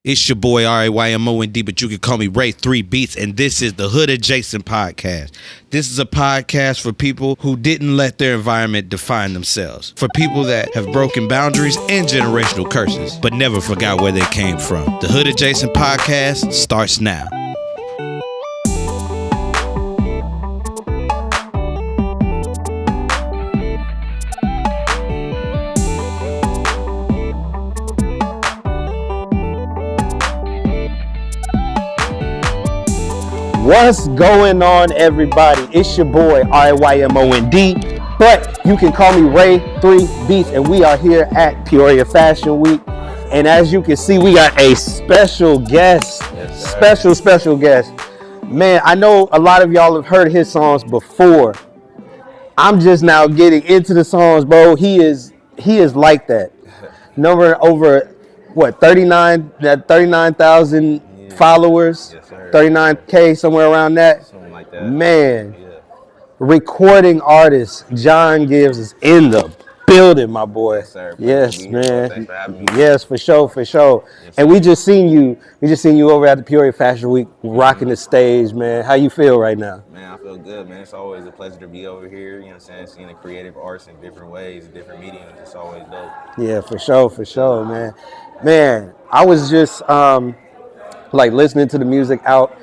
It's your boy RAYMOND, but you can call me Ray 3 Beats, and this is the Hood Adjacent Podcast. This is a podcast for people who didn't let their environment define themselves. For people that have broken boundaries and generational curses, but never forgot where they came from. The Hood Adjacent Podcast starts now. What's going on, everybody? It's your boy RAYMOND, but you can call me Ray 3 Beats, and we are here at Peoria Fashion Week. And as you can see, we got a special guest. Special guest. Man, I know a lot of y'all have heard his songs before. I'm just now getting into the songs, bro. He is like that. Number over 39,000 followers. Yes, sir. 39K, somewhere around that. Something like that. Man, Yeah. recording artist John Givez is in the building, my boy. Yes, sir. Yes, man. Thanks for having me. Yes, for sure. Yes, And sir. we just seen you over at the Peoria Fashion Week, rocking the stage, man. How you feel right now? Man, I feel good, man. It's always a pleasure to be over here, you know what I'm saying? Seeing the creative arts in different ways, different mediums. It's always dope. Yeah, for sure, man. Man, I was just like listening to the music out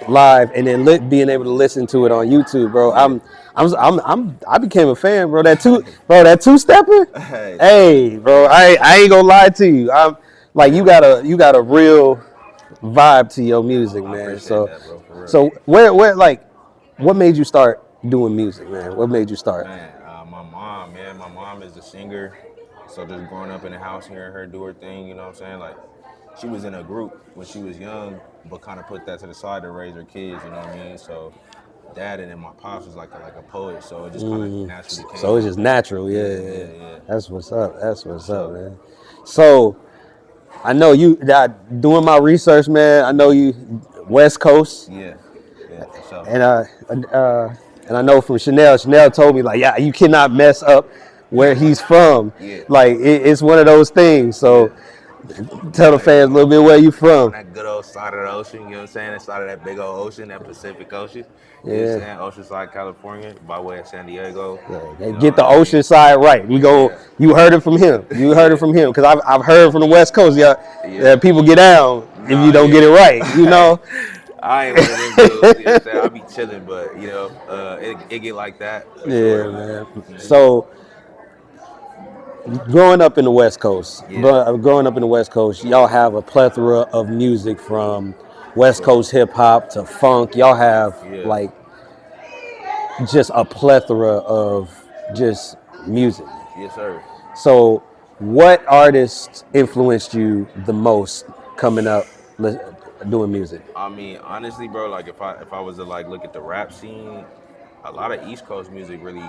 live, and then being able to listen to it on YouTube, bro. I became a fan, bro. That two stepper. Hey, bro, I ain't gonna lie to you. I'm like, you got a real vibe to your music, man. So, that, bro, for real. so where like, what made you start doing music, man? What made you start? Man, my mom is a singer. So just growing up in the house, hearing her do her thing, you know what I'm saying? Like, she was in a group when she was young, but kind of put that to the side to raise her kids, you know what I mean? So dad and then my pops was like a poet, so it just kind of naturally came. So it's just natural, yeah. Yeah. That's what's up, man. So I know you doing my research, man. I know you West Coast. Yeah, for sure. And I know from Chanel told me, like, yeah, you cannot mess up where he's from. Yeah. Like it's one of those things. So tell the fans a little bit where you from. That good old side of the ocean, you know what I'm saying? That side of that big old ocean, that Pacific Ocean. You know what I'm saying? Oceanside, California, by way of San Diego. Yeah, get the ocean side right. You heard it from him. Because I've heard from the West Coast, that people get down if you don't get it right, you know? I ain't one of them dudes, you know what I'm saying? I be chilling, but, you know, it get like that. Yeah, man. So, growing up in the West Coast, y'all have a plethora of music from West Coast hip hop to funk. Y'all have like just a plethora of just music. Yes, sir. So, what artists influenced you the most coming up doing music? I mean, honestly, bro, like if I was to like look at the rap scene, a lot of East Coast music really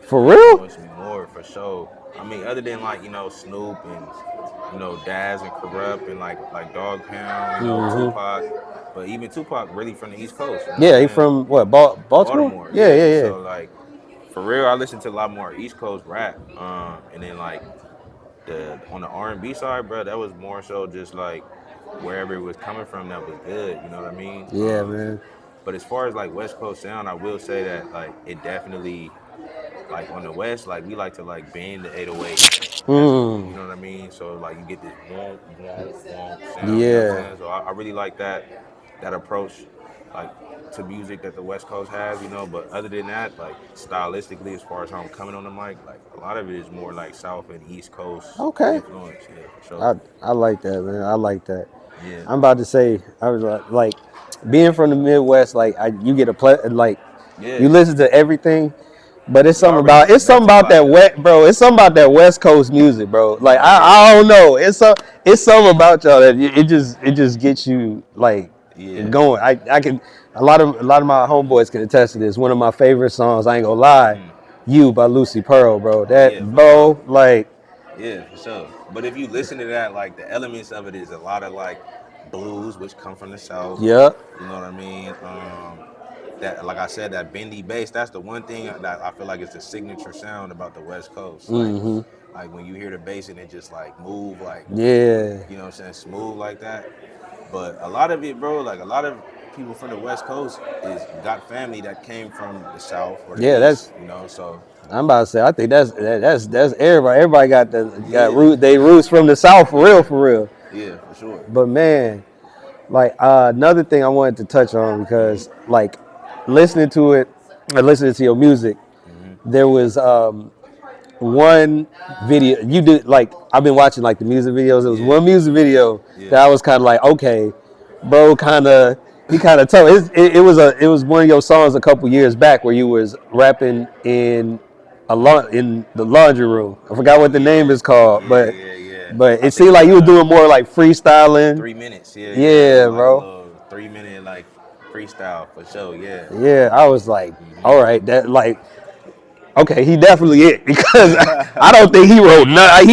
For real? influenced me more, for sure. I mean, other than like, you know, Snoop and, you know, Daz and Corrupt and like Dog Pound, you know, Tupac. But even Tupac really from the East Coast. You know Yeah, what he I'm saying? from what? Baltimore? Yeah. So like, for real, I listen to a lot more East Coast rap. And then like on the R&B side, bro, that was more so just like wherever it was coming from, that was good. You know what I mean? Yeah, man. But as far as like West Coast sound, I will say that like it definitely, like on the West, like we like to like bend the 808. You know what I mean? So like you get this womp womp womp sound. You know what I'm saying? So I really like that approach, like to music that the West Coast has, you know. But other than that, like stylistically, as far as how I'm coming on the mic, like a lot of it is more like South and East Coast influence. Yeah, for sure. I like that, man. I like that. Yeah. I'm about to say, I was like being from the Midwest, like you get you listen to everything, but it's something about that West Coast music, bro. Like I don't know, it's something about y'all that it just gets you like going. I can a lot of my homeboys can attest to this. One of my favorite songs, I ain't gonna lie, "You" by Lucy Pearl, bro. Like. Yeah, for sure. But if you listen to that, like the elements of it is a lot of like blues, which come from the South. Yeah. You know what I mean? that, like I said, that bendy bass. That's the one thing that I feel like is the signature sound about the West Coast. Like when you hear the bass and it just like move, like, Yeah. you know what I'm saying, smooth like that. But a lot of it, bro, like a lot of people from the West Coast is got family that came from the South or the Yeah, East, that's. you know. So I'm about to say. I think that's everybody. Everybody got yeah, they roots from the South for real, for real. yeah, for sure. But man, like another thing I wanted to touch on because like listening to it, or listening to your music, there was one video you did. Like I've been watching like the music videos. There was Yeah, one music video yeah, that I was kind of like, okay, bro, he kind of told it was one of your songs a couple years back where you was rapping in the laundry room. I forgot oh what the name yeah, is called, yeah, yeah, yeah. but I it think seemed like you were doing more like freestyling. 3 minutes. Yeah, yeah. It Yeah, was like a bro. little 3 minute like freestyle for sure. Yeah. Yeah, I was like, all right, that like, okay, he definitely it because I don't think he wrote none. I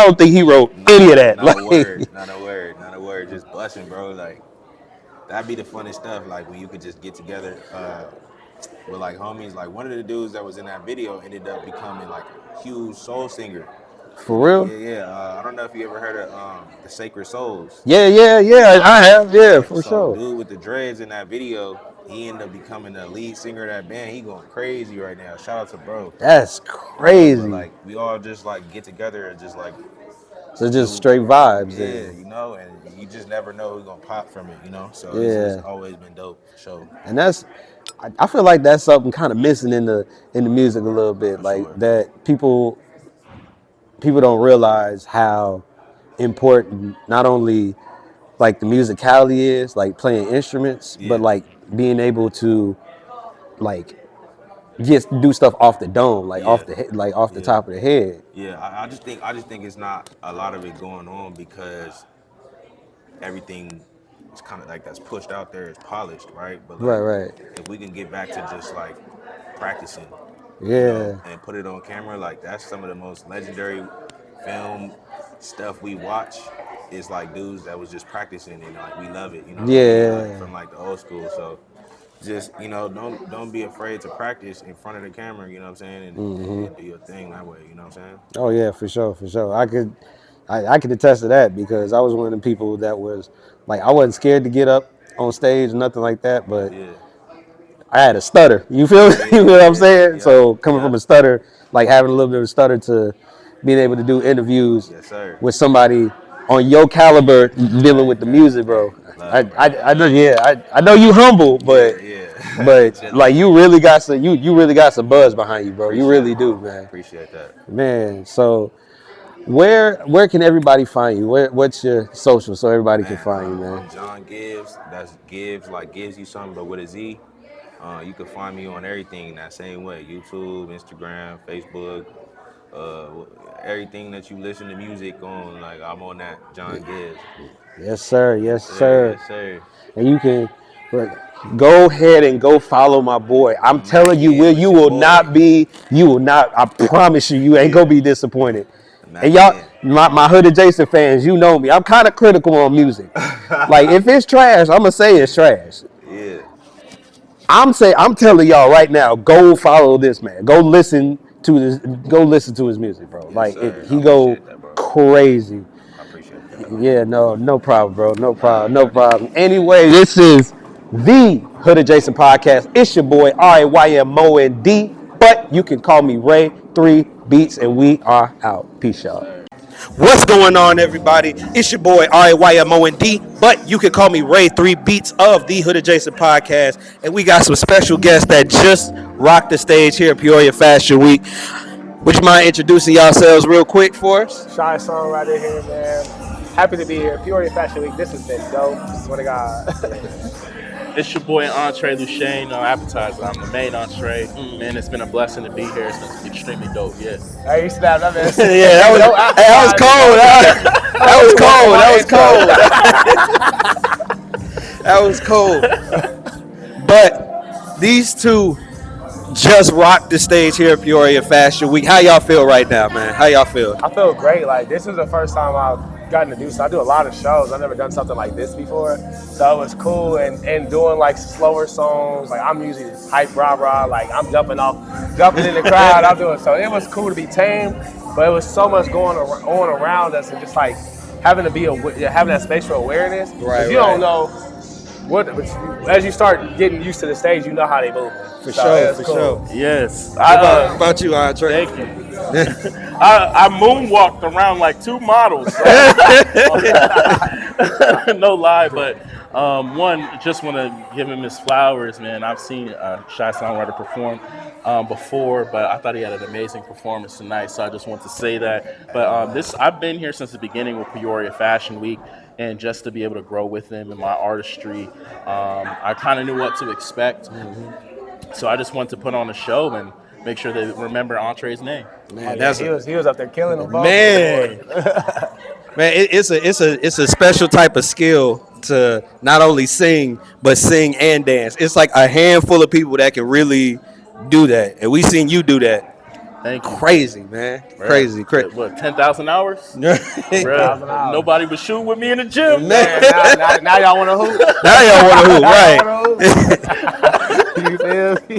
don't think he wrote any of that. Not a Like, word. Not a word. Not a word. Just busting, bro. Like that'd be the funnest stuff. Like when you could just get together with like homies. Like one of the dudes that was in that video ended up becoming like a huge soul singer. for real? Yeah, yeah. I don't know if you ever heard of the Sacred Souls. Yeah, yeah, yeah. I have, yeah, Yeah. for So sure. dude with the dreads in that video, he ended up becoming the lead singer of that band. He going crazy right now. Shout out to bro. That's You know, but crazy. like we all just like get together and just like So just do, straight vibes yeah, then. you know, and you just never know who's gonna pop from it, you know. So it's just Yeah, always been dope for sure, and I feel like that's something kind of missing in the music a little bit, for like sure. that people don't realize how important not only like the musicality is, like playing instruments, but Yeah, like being able to like just do stuff off the dome, like yeah, off the head, like off the yeah, top of the head. yeah. I just think it's not a lot of it going on because everything is kind of like that's pushed out there is polished, right? But Right, like right. if we can get back to just like practicing, you know, Yeah, and put it on camera, like that's some of the most legendary film stuff we watch is like dudes that was just practicing and like we love it, you know what I mean? Like yeah. from like the old school. So just, you know, don't be afraid to practice in front of the camera, you know what I'm saying, and do your thing that way, you know what I'm saying? Oh yeah, for sure, for sure. I could attest to that because I was one of the people that was like I wasn't scared to get up on stage, nothing like that, but Yeah. I had a stutter. You feel Yeah, you feel what I'm yeah, saying? yep, So coming from yep. a stutter, like having a little bit of a stutter to being able to do interviews Yes, sir. with somebody on your caliber dealing with the music, Hey, bro. love it, bro. I know, yeah, I know you humble, Yeah, yeah. but Chilling. like you really got you really got some buzz behind you, bro. You Appreciate really it, do, bro. man. Appreciate that. Man, so where can everybody find you? What's your social so everybody can Man, find you, man? I'm John Gibbs. That's Gibbs, like gives you something, but with a Z. You can find me on everything that same way: YouTube, Instagram, Facebook, everything that you listen to music on. Like I'm on that John Gibbs. Yes, sir. Yes, Yes, sir. sir. Yes, sir. And you can look, go ahead and go follow my boy. I'm Mac telling you, in with your boy. you will not. I promise you, you ain't Yeah, gonna be disappointed. And Mac y'all, in. my Hood Adjacent fans, you know me. I'm kind of critical on music. Like if it's trash, I'm gonna say it's trash. Yeah. I'm telling y'all right now, go follow this man. Go listen to his music, bro. Yes, Like sir. I he go appreciate that, bro. crazy. I appreciate that. Yeah, no problem, bro. No Nah, problem, no got you. problem. Anyway, this is the Hood Adjacent Podcast. It's your boy RAYMOND, but you can call me Ray. 3 Beats, and we are out. Peace, Yes, y'all. sir. What's going on, everybody? It's your boy RAYMOND, but you can call me Ray 3 Beats of the Hood Adjacent Podcast. And we got some special guests that just rocked the stage here at Peoria Fashion Week. Would you mind introducing yourselves real quick for us? Shy songwriter here, man. Happy to be here. Peoria Fashion Week. This has been dope. Swear to God. It's your boy Entree Lushane, appetizer. I'm the main entree. Man, it's been a blessing to be here. It's been extremely dope. Yeah. Hey, you snapped that man. Yeah, that was cold. That was cold. But these two just rocked the stage here at Peoria Fashion Week. How y'all feel right now, man? How y'all feel? I feel great. Like this is the first time I've gotten to do. So I do a lot of shows. I've never done something like this before. So it was cool. And doing like slower songs. Like I'm usually hype, rah. Like I'm jumping in the crowd. I'm doing so. It was cool to be tame, but it was so much going on around us, and just like having that space for awareness. Right. You don't know what as you start getting used to the stage, you know how they move. For sure. Yes. How about you, Andre? Thank you. I moonwalked around like 2 models. No lie, but one, just want to give him his flowers, man. I've seen a Shy Songwriter perform before, but I thought he had an amazing performance tonight, so I just want to say that. But I've been here since the beginning with Peoria Fashion Week, and just to be able to grow with him in my artistry, I kind of knew what to expect. So I just wanted to put on a show and make sure they remember Entree's name. Man, he was up there killing them. Man, it's a special type of skill to not only sing but sing and dance. It's like a handful of people that can really do that, and we seen you do that. Thank you. Crazy, man. Crazy. What, 10,000 hours? Bruh, nobody was shooting with me in the gym. Man. Now y'all want to hoop? Now y'all want to hoop, right? You feel me?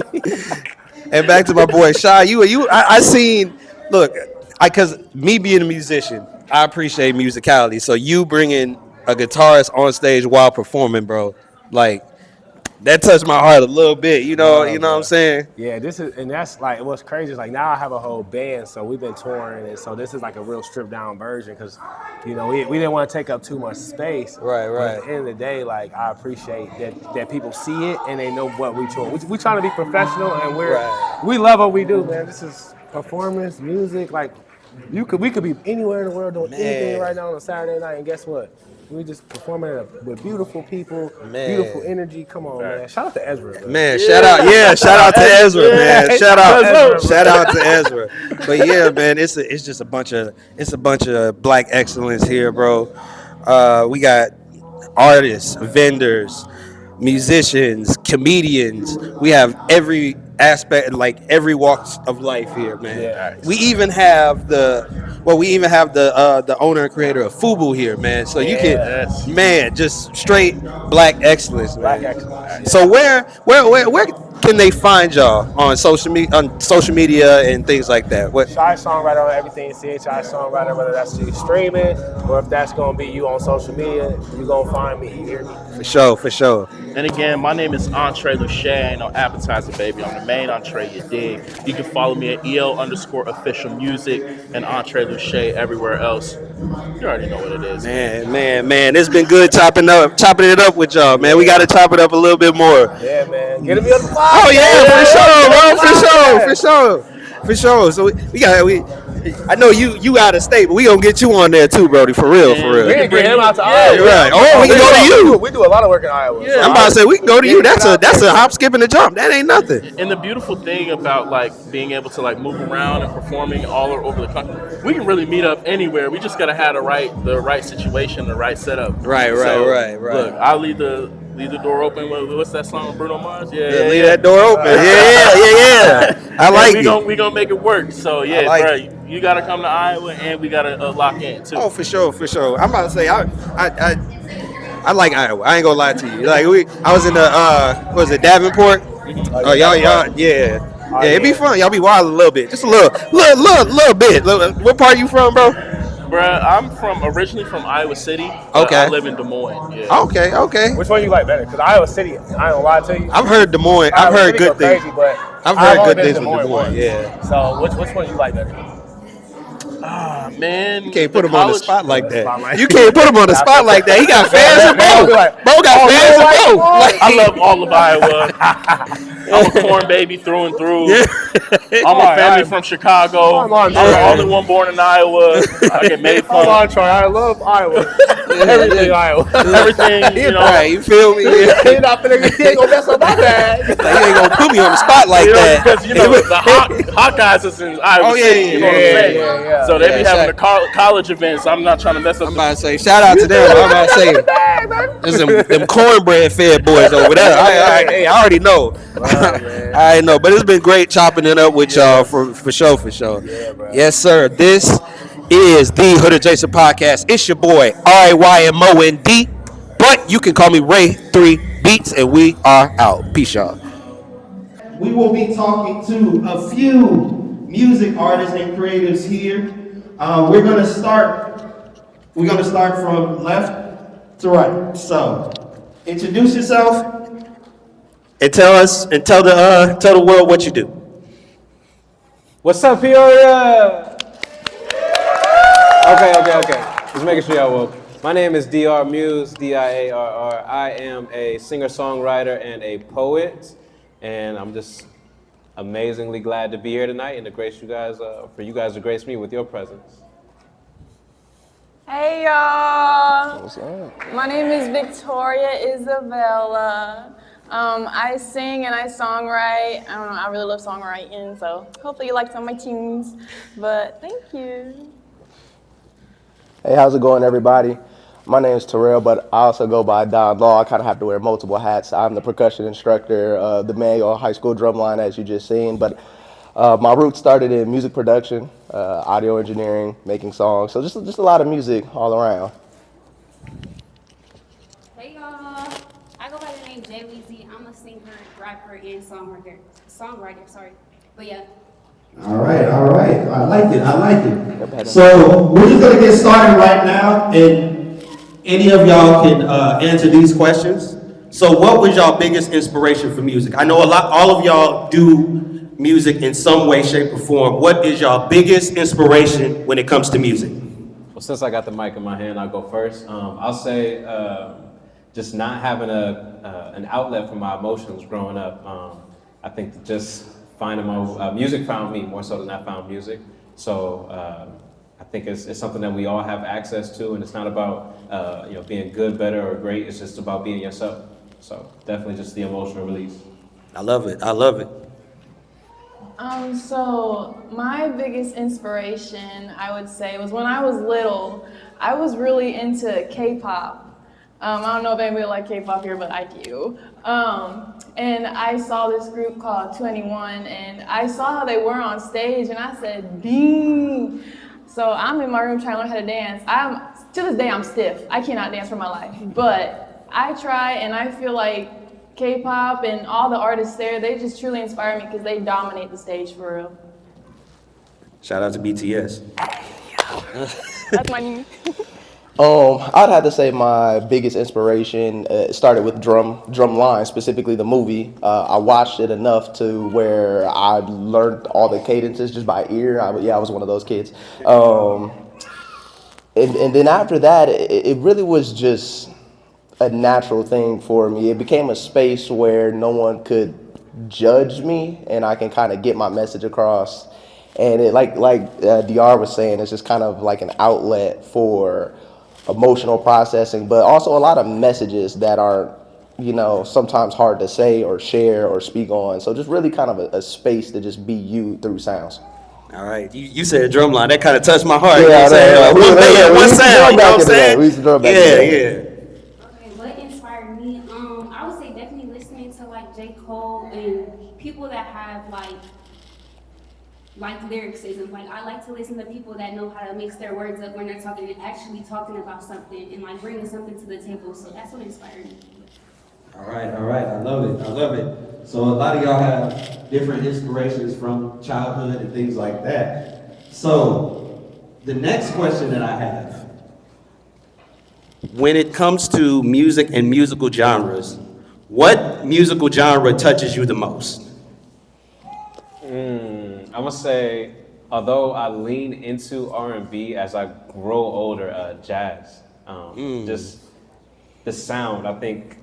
And back to my boy Shy, I seen. Look, because me being a musician, I appreciate musicality. So you bringing a guitarist on stage while performing, bro, like that touched my heart a little bit. You know what I'm saying? Yeah, that's like what's crazy is like now I have a whole band, so we've been touring, and so this is like a real stripped down version because we didn't want to take up too much space. Right. But at the end of the day, like I appreciate that people see it and they know what we trying. We trying to be professional, and we love what we do, man. This is performance, music. Like we could be anywhere in the world doing anything right now on a Saturday night, and guess what? We just performing with beautiful people, beautiful energy. Come on, man. Shout out to Ezra. Man, shout out to Ezra, man. Shout out to Ezra. But yeah, man, it's just a bunch of black excellence here, bro. We got artists, vendors, musicians, comedians. We have every aspect, like every walks of life here, man. Yeah. We even have the owner and creator of Fubu here, man. So you can, man, just straight black excellence, man. Black excellence. So where can they find y'all on social media and things like that? What? Shy Songwriter on everything, CHI Songwriter, whether that's you streaming or if that's gonna be you on social media, you're gonna find me. You hear me? For sure. And again, my name is Entre Lushane on Appetizer, baby. I'm the main Entre, you dig. You can follow me at EL_official music and Entre Lushane everywhere else. You already know what it is. Man. It's been good chopping it up with y'all, man. We got to chop it up a little bit more. Yeah, man. Get me on the fire. Oh yeah, for sure. So I know you out of state, but we gonna get you on there too, Brody. For real. We can get him out to Iowa. Right. Oh, we can go to you. We do a lot of work in Iowa. Yeah. I'm about to say we can go to you. That's a hop, skip, and a jump. That ain't nothing. And the beautiful thing about like being able to like move around and performing all over the country, we can really meet up anywhere. We just gotta have the right situation, the right setup. Right. Look, I'll leave the door open. What's that song with Bruno Mars? Yeah, leave that door open. Yeah. I like it. We gonna make it work. So yeah, like bro, you gotta come to Iowa, and we gotta lock in too. Oh, for sure. I'm about to say I like Iowa. I ain't gonna lie to you. Like I was in the Davenport. Oh, y'all, yeah. Yeah, it'd be fun. Y'all be wild a little bit, just a little bit. What part you from, bro? Bruh, I'm originally from Iowa City. Okay. I live in Des Moines. Yeah. Okay. Which one you like better? Because Iowa City, I ain't gonna lie to you. I've heard Des Moines. I've heard good things. Crazy, but I've heard only good things been from to Des Moines. once. Yeah. So which one you like better? Man, You can't put him on the spot like that. Spotlight. You can't put him on the spot like that. He got fans in both. Bro got fans in both. I love all of Iowa. I'm a corn baby through and through. I'm a family from Chicago. I'm the only one born in Iowa. I get made fun. Come on, Troy. I love Iowa. Everything Iowa. Everything, you know. Right, you feel me? He ain't gonna mess up my bag. Like, you ain't gonna put me on the spot like that. Because the Hawkeyes is in Iowa City. You know what I'm saying? Yeah. So they be having the college events. I'm not trying to mess up. I'm about to say, shout out to them. I'm about to say, there's them cornbread fed boys over there. I already know. I know, but it's been great chopping it up with y'all for sure. Yeah, bro. Yes, sir. This is the Hood Adjacent Podcast. It's your boy, RAYMOND, but you can call me Ray 3 Beats, and we are out. Peace, y'all. We will be talking to a few music artists and creatives here. We're gonna start. We're gonna start from left to right. So, introduce yourself and tell the world what you do. What's up, Peoria? Okay. Just making sure y'all woke. My name is DR Muse, Diarr. I am a singer-songwriter and a poet, and I'm just amazingly glad to be here tonight and to grace you guys, for you guys to grace me with your presence. Hey y'all! What's up? My name is Victoria Isabella. I sing and I songwrite. I don't know, I really love songwriting, so hopefully you like some of my tunes. But thank you. Hey, how's it going, everybody? My name is Terrell, but I also go by Don Law. I kind of have to wear multiple hats. I'm the percussion instructor, the manual high school drumline, as you just seen. But my roots started in music production, audio engineering, making songs. So just a lot of music all around. Hey y'all, I go by the name Jay Weezy. I'm a singer, rapper, and songwriter. But yeah. All right. I like it. So we're just gonna get started right now, and any of y'all can answer these questions. So, what was y'all biggest inspiration for music? I know all of y'all do music in some way, shape, or form. What is y'all biggest inspiration when it comes to music? Well, since I got the mic in my hand, I'll go first. I'll say just not having an outlet for my emotions growing up. I think that just finding my music found me more so than I found music. So I think it's something that we all have access to, and it's not about being good, better, or great. It's just about being yourself. So definitely just the emotional release. I love it. So my biggest inspiration, I would say, was when I was little. I was really into K-pop. I don't know if anybody like K-pop here, but I do. And I saw this group called 21, and I saw how they were on stage, and I said, dang. So I'm in my room trying to learn how to dance. To this day, I'm stiff. I cannot dance for my life. But I try, and I feel like K-pop and all the artists there, they just truly inspire me because they dominate the stage for real. Shout out to BTS. That's my name. I'd have to say my biggest inspiration started with Drumline, specifically the movie. I watched it enough to where I learned all the cadences just by ear. I was one of those kids. And then after that, it really was just a natural thing for me. It became a space where no one could judge me, and I can kind of get my message across. And it, like DR was saying, it's just kind of like an outlet for emotional processing, but also a lot of messages that are, sometimes hard to say or share or speak on. So just really kind of a space to just be you through sounds. All right, you said Drumline. That kind of touched my heart. Yeah, one band, one sound. You know what I'm saying? We used to drum back in the day. Okay, what inspired me? I would say definitely listening to like J. Cole and people that have like lyricism. Like I like to listen to people that know how to mix their words up when they're talking and actually talking about something and like bringing something to the table. So that's what inspired me. All right. I love it. So a lot of y'all have different inspirations from childhood and things like that. So the next question that I have, When it comes to music and musical genres, what musical genre touches you the most? I'm gonna say, although I lean into R&B as I grow older, jazz. Just the sound, I think,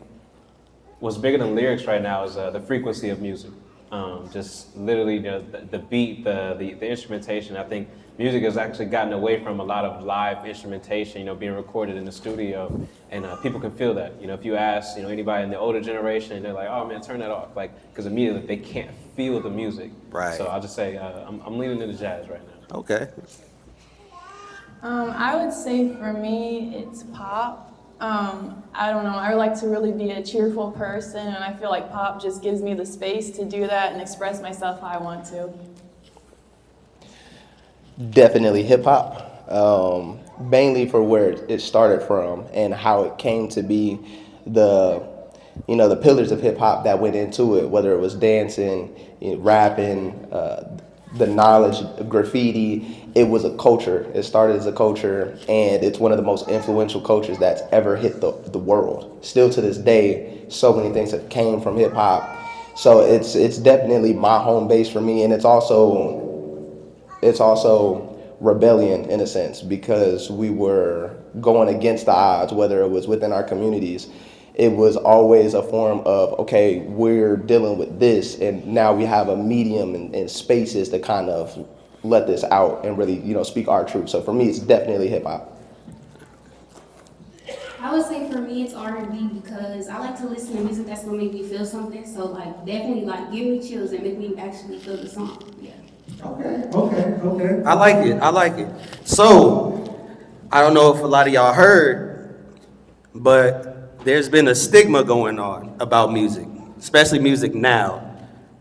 what's bigger than lyrics right now is the frequency of music. Just literally the beat, the instrumentation. I think music has actually gotten away from a lot of live instrumentation, being recorded in the studio, and people can feel that. If you ask, anybody in the older generation, they're like, "Oh man, turn that off," because immediately they can't feel the music. Right. So I'll just say I'm leaning into jazz right now. Okay. I would say for me, it's pop. I don't know, I like to really be a cheerful person, and I feel like pop just gives me the space to do that and express myself how I want to. Definitely hip hop. mainly for where it started from and how it came to be, the the pillars of hip hop that went into it, whether it was dancing, rapping, the knowledge, graffiti. It was a culture. It started as a culture, and it's one of the most influential cultures that's ever hit the world. Still to this day, so many things have came from hip hop. So it's definitely my home base for me, and it's also rebellion in a sense, because we were going against the odds, whether it was within our communities. It was always a form of, okay, we're dealing with this, and now we have a medium and spaces to kind of let this out and really, speak our truth. So for me, it's definitely hip hop. I would say for me it's R&B because I like to listen to music that's gonna make me feel something. So like definitely like give me chills and make me actually feel the song. Yeah. Okay. I like it. So, I don't know if a lot of y'all heard, but there's been a stigma going on about music, especially music now,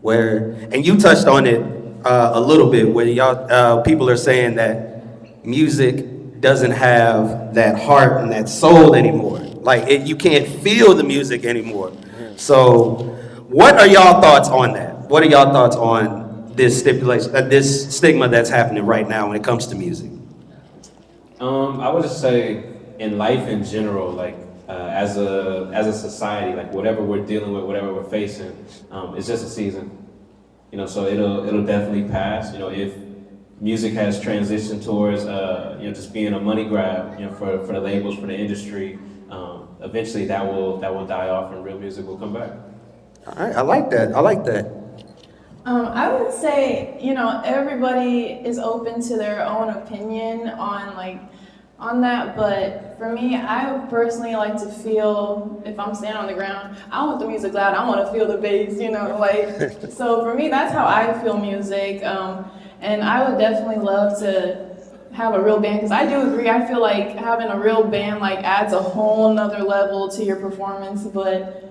and you touched on it a little bit, where y'all people are saying that music doesn't have that heart and that soul anymore. Like you can't feel the music anymore. So, what are y'all thoughts on that? What are y'all thoughts on this stipulation, this stigma that's happening right now when it comes to music? I would just say in life in general, like as a society, like whatever we're dealing with, whatever we're facing, it's just a season. So it'll definitely pass. If music has transitioned towards just being a money grab, for the labels, for the industry, eventually that will die off and real music will come back. All right, I like that. I would say, everybody is open to their own opinion on that, but for me, I personally like to feel, if I'm standing on the ground, I want the music loud, I want to feel the bass, so for me, that's how I feel music, and I would definitely love to have a real band, because I do agree, I feel like having a real band adds a whole nother level to your performance, but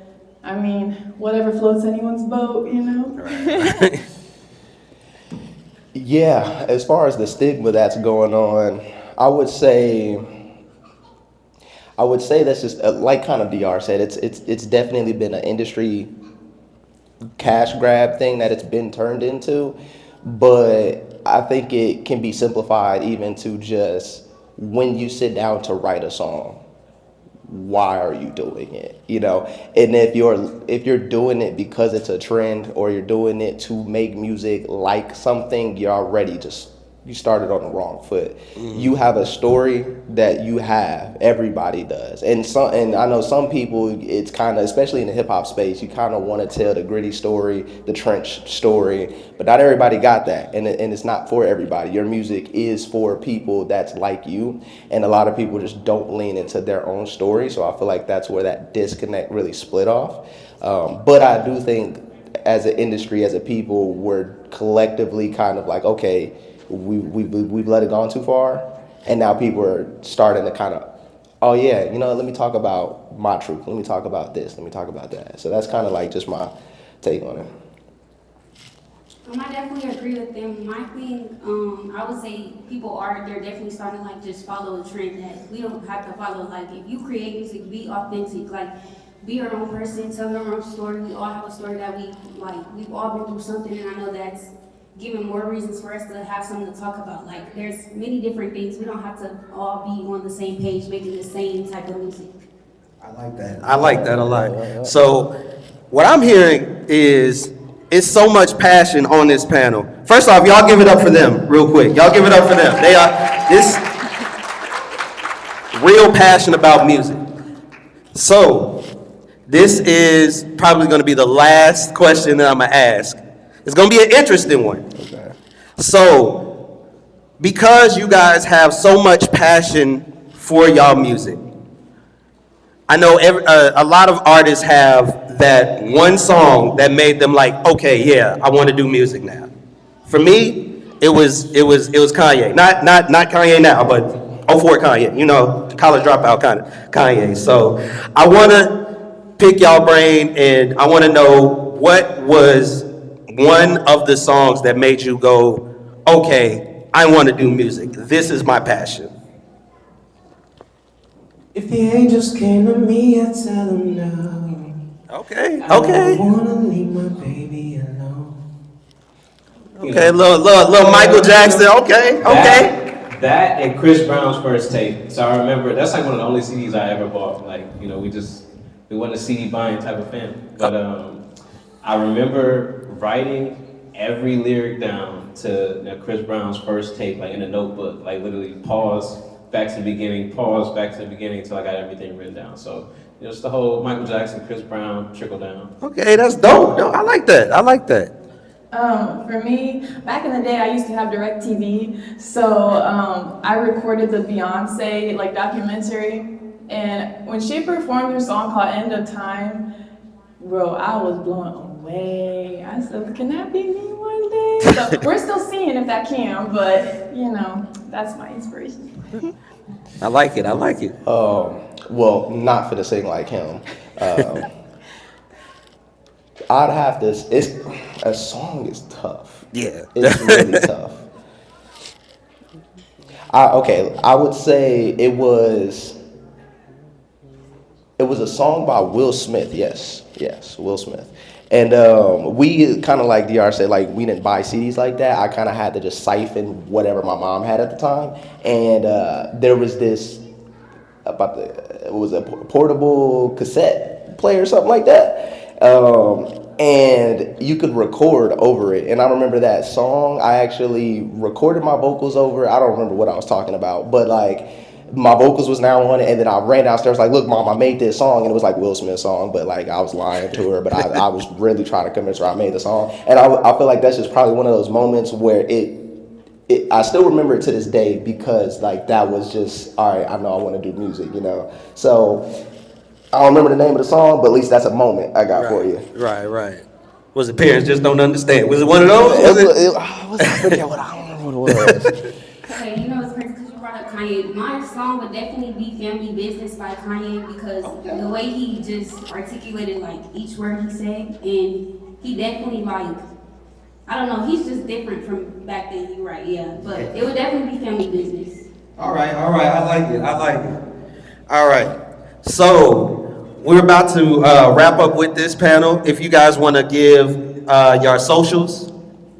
I mean, whatever floats anyone's boat, Yeah, as far as the stigma that's going on, I would say that's just like kind of DR said. It's definitely been an industry cash grab thing that it's been turned into, but I think it can be simplified even to just when you sit down to write a song, why are you doing it? And if you're doing it because it's a trend, or you're doing it to make music like something, you're already you started on the wrong foot. You have a story that everybody does, and I know some people, it's kind of, especially in the hip hop space, you kind of want to tell the gritty story, the trench story, but not everybody got that, and it's not for everybody. Your music is for people that's like you, and a lot of people just don't lean into their own story. So I feel like that's where that disconnect really split off. But I do think, as an industry, as a people, we're collectively kind of like, okay, we've let it gone too far, and now people are starting to kind of, oh yeah, let me talk about my truth, let me talk about this, let me talk about that. So that's kind of like just my take on it. I definitely agree with them. My thing, I would say they're definitely starting to just follow a trend that we don't have to follow. Like if you create music, be authentic, be your own person, tell your own story. We all have a story that we've all been through something, and I know that's giving more reasons for us to have something to talk about. There's many different things. We don't have to all be on the same page making the same type of music. I like that a lot. So what I'm hearing is it's so much passion on this panel. First off, y'all give it up for them real quick. Y'all give it up for them. They are this real passion about music. So this is probably going to be the last question that I'm going to ask. It's going to be an interesting one. Okay. So, because you guys have so much passion for y'all music, I know a lot of artists have that one song that made them like, okay, yeah, I want to do music now. For me, it was Kanye. Not Kanye now, but 04 Kanye. College dropout kind of Kanye. So, I want to pick y'all brain, and I want to know what was one of the songs that made you go, okay, I want to do music. This is my passion. If the angels came to me, I'd tell them no. Okay, I okay. don't wanna leave my baby alone. Okay, little Michael Jackson. Okay, okay. That and Chris Brown's first tape. So I remember that's like one of the only CDs I ever bought. Like, you know, we wasn't a CD buying type of family. But I remember writing every lyric down to Chris Brown's first tape, like in a notebook, like literally pause, back to the beginning, pause, back to the beginning until I got everything written down. So, you know, it's the whole Michael Jackson, Chris Brown trickle down. Okay, that's dope. No, I like that. I like that. For me, back in the day, I used to have DirecTV, so I recorded the Beyonce like documentary, and when she performed her song called "End of Time," bro, I was blown away. I said, "Can that be me one day?" So we're still seeing if that can, but you know, that's my inspiration. I like it. I like it. Well, not for the sing like him. I'd have to. A song is tough. Yeah, It's really tough. I would say it was a song by Will Smith. Yes, Will Smith. And we kind of like DR said, like we didn't buy CDs like that. I kind of had to just siphon whatever my mom had at the time. And there was this it was a portable cassette player or something like that. And you could record over it. And I remember that song, I actually recorded my vocals over it. I don't remember what I was talking about, but like my vocals was now on it. And then I ran downstairs like, look, Mom, I made this song. And it was like Will Smith's song, but like I was lying to her, but I was really trying to convince her I made the song. And I feel like that's just probably one of those moments where I still remember it to this day because like that was just, all right, I know I want to do music, you know? So I don't remember the name of the song, but at least that's a moment I got for you. Right. Was it parents just don't understand? Was it one of those? I forget what, I don't remember what it was. Okay, you know it's crazy because you brought up Kanye. My song would definitely be Family Business by Kanye because the way he just articulated like each word he said, and he definitely like, I don't know, he's just different from back then, you're right, yeah. But it would definitely be Family Business. All right. I like it. All right. So we're about to wrap up with this panel. If you guys want to give your socials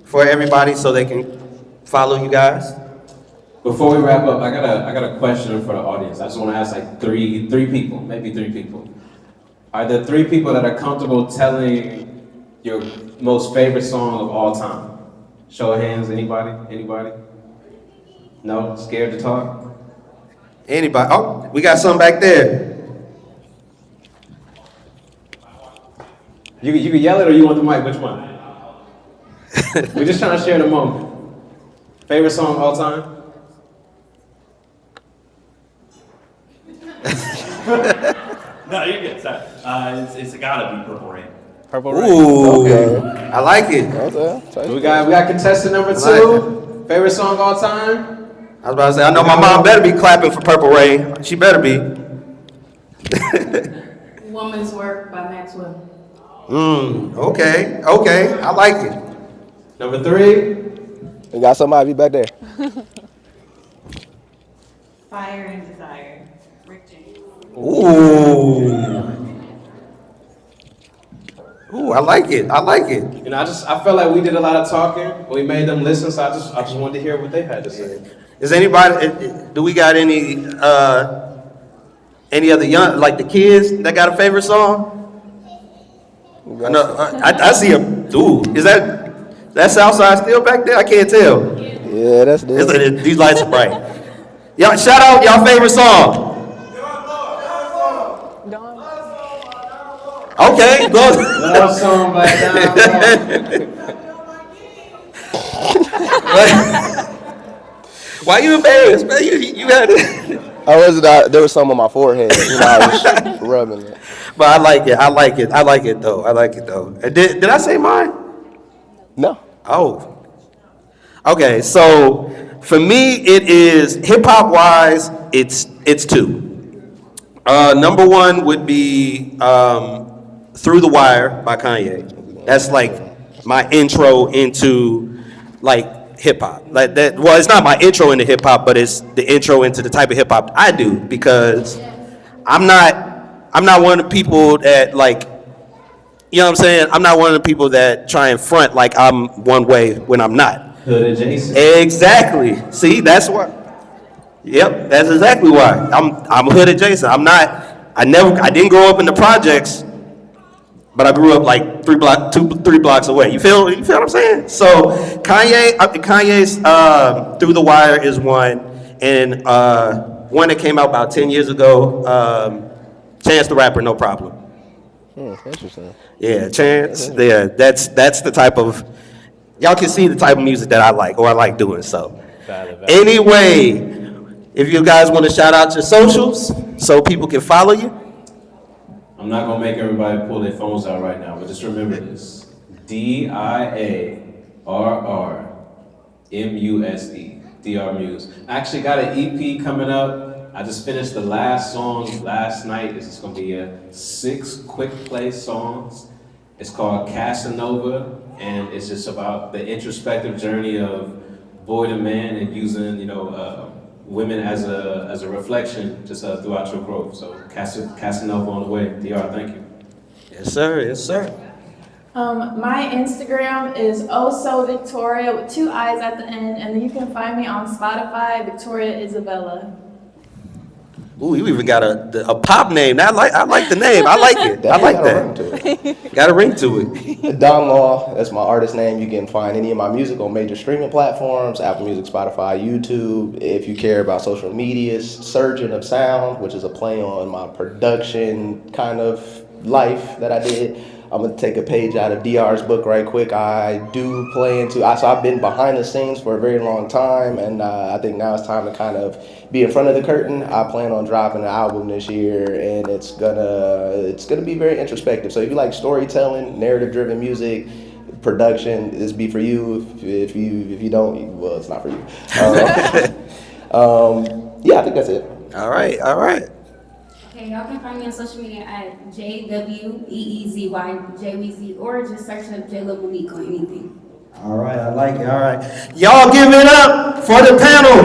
for everybody so they can follow you guys. Before we wrap up, I got a question for the audience. I just want to ask like three people, maybe three people. Are there three people that are comfortable telling your most favorite song of all time? Show of hands, anybody? No? Scared to talk? Anybody? Oh, we got some back there. You can yell it or you want the mic, which one? We're just trying to share the moment. Favorite song of all time? No, you're good. Sorry. It's gotta be Purple Rain. Purple Rain. Ooh, Okay. I like it. We got contestant number two. Favorite song of all time? I was about to say, I know my mom better be clapping for Purple Rain. She better be. Woman's Work by Maxwell. Okay. I like it. Number three? We got somebody back there. Fire and Desire, Rick James. Ooh, I like it. You know, I felt like we did a lot of talking. We made them listen, so I just wanted to hear what they had to say. Is anybody, do we got any other young, like the kids that got a favorite song? I know, I see a, ooh, is that Southside still back there? I can't tell. Yeah, that's it. These lights are bright. Y'all, shout out y'all favorite song. Okay, go. Love song by Don. Why you embarrassed, man? You had it. There was some on my forehead. You know, I was rubbing it. But I like it though. Did I say mine? No. Oh. Okay, so for me it is hip hop wise, it's two. Number one would be Through the Wire by Kanye. That's like my intro into like hip hop. Like that. Well, it's not my intro into hip hop, but it's the intro into the type of hip hop I do because I'm not one of the people that like. You know what I'm saying? I'm not one of the people that try and front like I'm one way when I'm not. Hood adjacent. Exactly. See, that's why. Yep, that's exactly why. I'm hood adjacent. I didn't grow up in the projects, but I grew up like 3 blocks away. You feel what I'm saying? So Kanye's Through the Wire is one, and one that came out about 10 years ago, Chance the Rapper, No Problem. Interesting. Yeah, Chance. Yeah, that's the type of, y'all can see the type of music that I like or I like doing. So anyway, if you guys want to shout out your socials so people can follow you. I'm not gonna make everybody pull their phones out right now, but just remember this: DIARRMUSE, DR Muse. I actually got an EP coming up. I just finished the last song last night. It's gonna be 6 quick play songs. It's called Casanova, and it's just about the introspective journey of boy to man and using, women as a reflection just throughout your growth. So Casanova on the way. DR, thank you. Yes, sir. Yes, sir. My Instagram is Victoria with 2 I's at the end, and then you can find me on Spotify, Victoria Isabella. Ooh, you even got a pop name. I like the name. I like it. I like that. Got a ring to it. Don Law, that's my artist name. You can find any of my music on major streaming platforms, Apple Music, Spotify, YouTube. If you care about social media, Surgeon of Sound, which is a play on my production kind of life that I did. I'm gonna take a page out of DR's book right quick. I do play into, so I've been behind the scenes for a very long time, and I think now it's time to kind of be in front of the curtain. I plan on dropping an album this year, and it's gonna be very introspective. So if you like storytelling, narrative-driven music, production, this be for you. If you don't, well, it's not for you. Yeah, I think that's it. All right. Okay, y'all can find me on social media at JWEEZYJWeezy, or just search up J-Lo Monique on anything. All right, I like it. All right. Y'all give it up for the panel.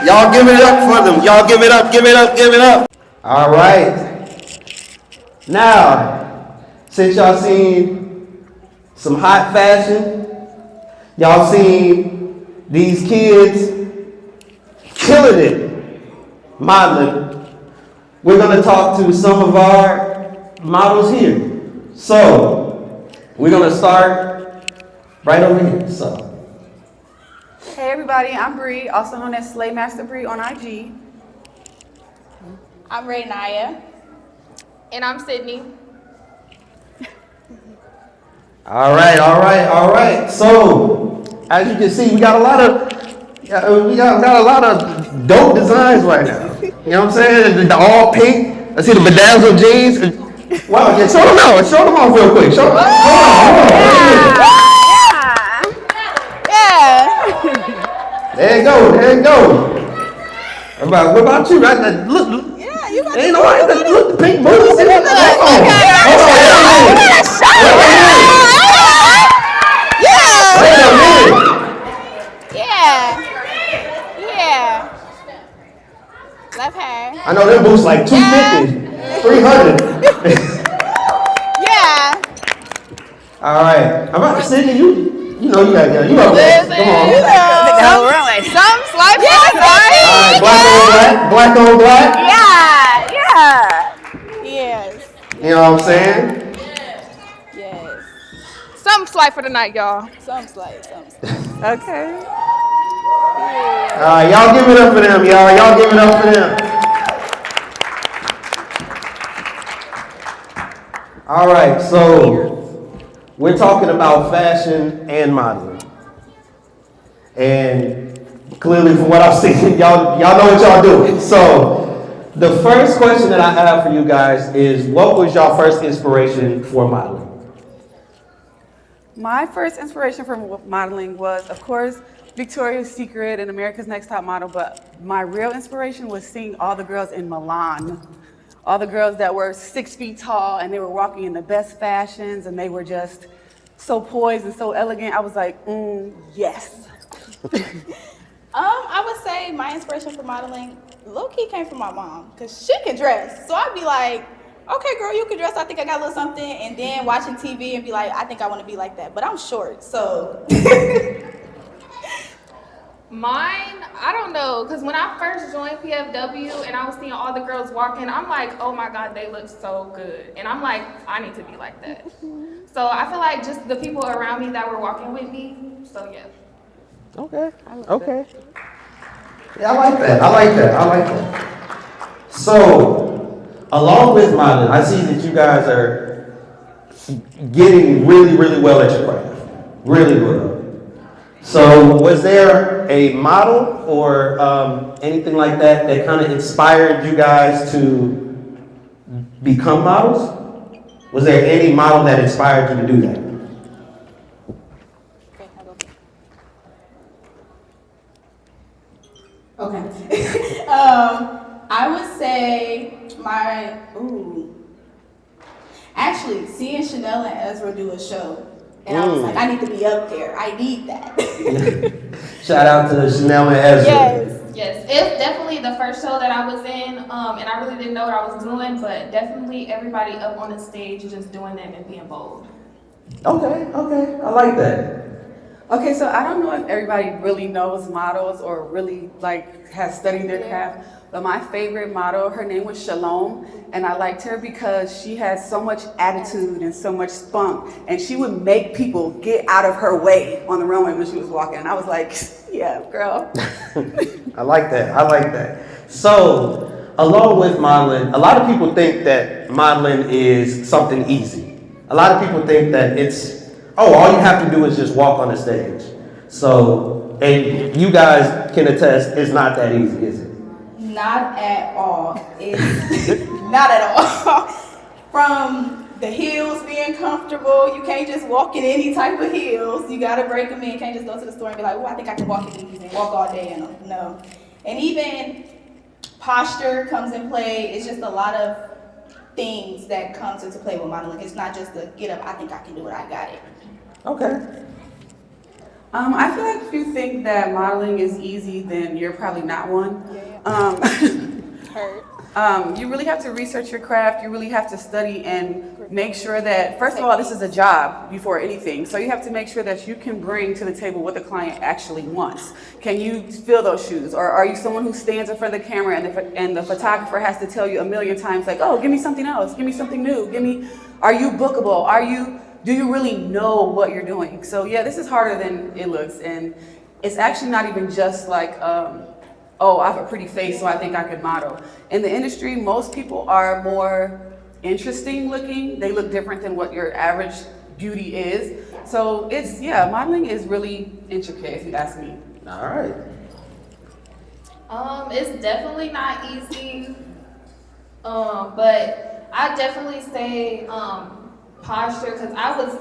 Y'all give it up for them. Y'all give it up, give it up, give it up. All right. Now, since y'all seen some hot fashion, y'all seen these kids killing it, modeling, we're going to talk to some of our models here. So, we're going to start right over here. So, hey everybody, I'm Bree, also known as Slaymaster Bree on IG. I'm Raynaya. And I'm Sydney. all right. So, as you can see, we got a lot of dope designs right now. You know what I'm saying? The all pink. I see the bedazzled jeans. Wow, yeah, show them out. Show them off real quick. Show them. Yeah. There you go. What about you? Right? Look. Yeah, you got ain't no way. Look, the pink boots. Hold on. Wait a minute. Yeah. Left hair. I know them boots like 250, 300. Yeah. All right. How about Sydney? You know you got to you up there. Come on. Some slight for the side. Black on black. Yeah. Yes. You know what I'm saying? Yes. Some slight for the night, y'all. Some slight. Okay. Y'all give it up for them, y'all. Y'all give it up for them. All right, so we're talking about fashion and modeling. And clearly from what I've seen, y'all know what y'all doing. So the first question that I have for you guys is, what was y'all first inspiration for modeling? My first inspiration for modeling was, of course, Victoria's Secret and America's Next Top Model, but my real inspiration was seeing all the girls in Milan. All the girls that were 6 feet tall and they were walking in the best fashions and they were just so poised and so elegant. I was like, yes. I would say my inspiration for modeling low-key came from my mom, because she can dress. So I'd be like, okay, girl, you can dress. I think I got a little something. And then watching TV and be like, I think I want to be like that. But I'm short, so. Mine, I don't know, because when I first joined PFW and I was seeing all the girls walking, I'm like, oh my God, they look so good. And I'm like, I need to be like that. So I feel like just the people around me that were walking with me, so yeah. Okay. Yeah, I like that. So, along with modeling, I see that you guys are getting really, really well at your craft. Really well. So, was there a model or anything like that that kind of inspired you guys to become models? Was there any model that inspired you to do that? Okay. I would say actually seeing Chanel and Ezra do a show, and I was like, I need to be up there. I need that. Shout out to Chanel and Ezra. Yes, it's definitely the first show that I was in, and I really didn't know what I was doing, but definitely everybody up on the stage just doing it and being bold. Okay, I like that. Okay, so I don't know if everybody really knows models or really has studied their craft, but my favorite model, her name was Shalom, and I liked her because she had so much attitude and so much spunk, and she would make people get out of her way on the runway when she was walking, and I was like, yeah, girl. I like that. So, along with modeling, a lot of people think that modeling is something easy. A lot of people think that all you have to do is just walk on the stage. So, and you guys can attest, it's not that easy, is it? Not at all. It's not at all. From the heels being comfortable, you can't just walk in any type of heels. You gotta break them in. You can't just go to the store and be like, I think I can walk in these and walk all day in them. No. And even posture comes in play. It's just a lot of things that comes into play with modeling. It's not just the get up, I think I can do it, I got it. Okay. I feel like if you think that modeling is easy, then you're probably not one. You really have to research your craft. You really have to study and make sure that, first of all, this is a job before anything. So you have to make sure that you can bring to the table what the client actually wants. Can you fill those shoes? Or are you someone who stands in front of the camera and the photographer has to tell you a million times, like, oh, give me something else, give me something new, are you bookable? Do you really know what you're doing? So yeah, this is harder than it looks. And it's actually not even just like, oh, I have a pretty face, so I think I could model. In the industry, most people are more interesting looking. They look different than what your average beauty is. So modeling is really intricate, if you ask me. All right. It's definitely not easy, but I definitely say posture, because I was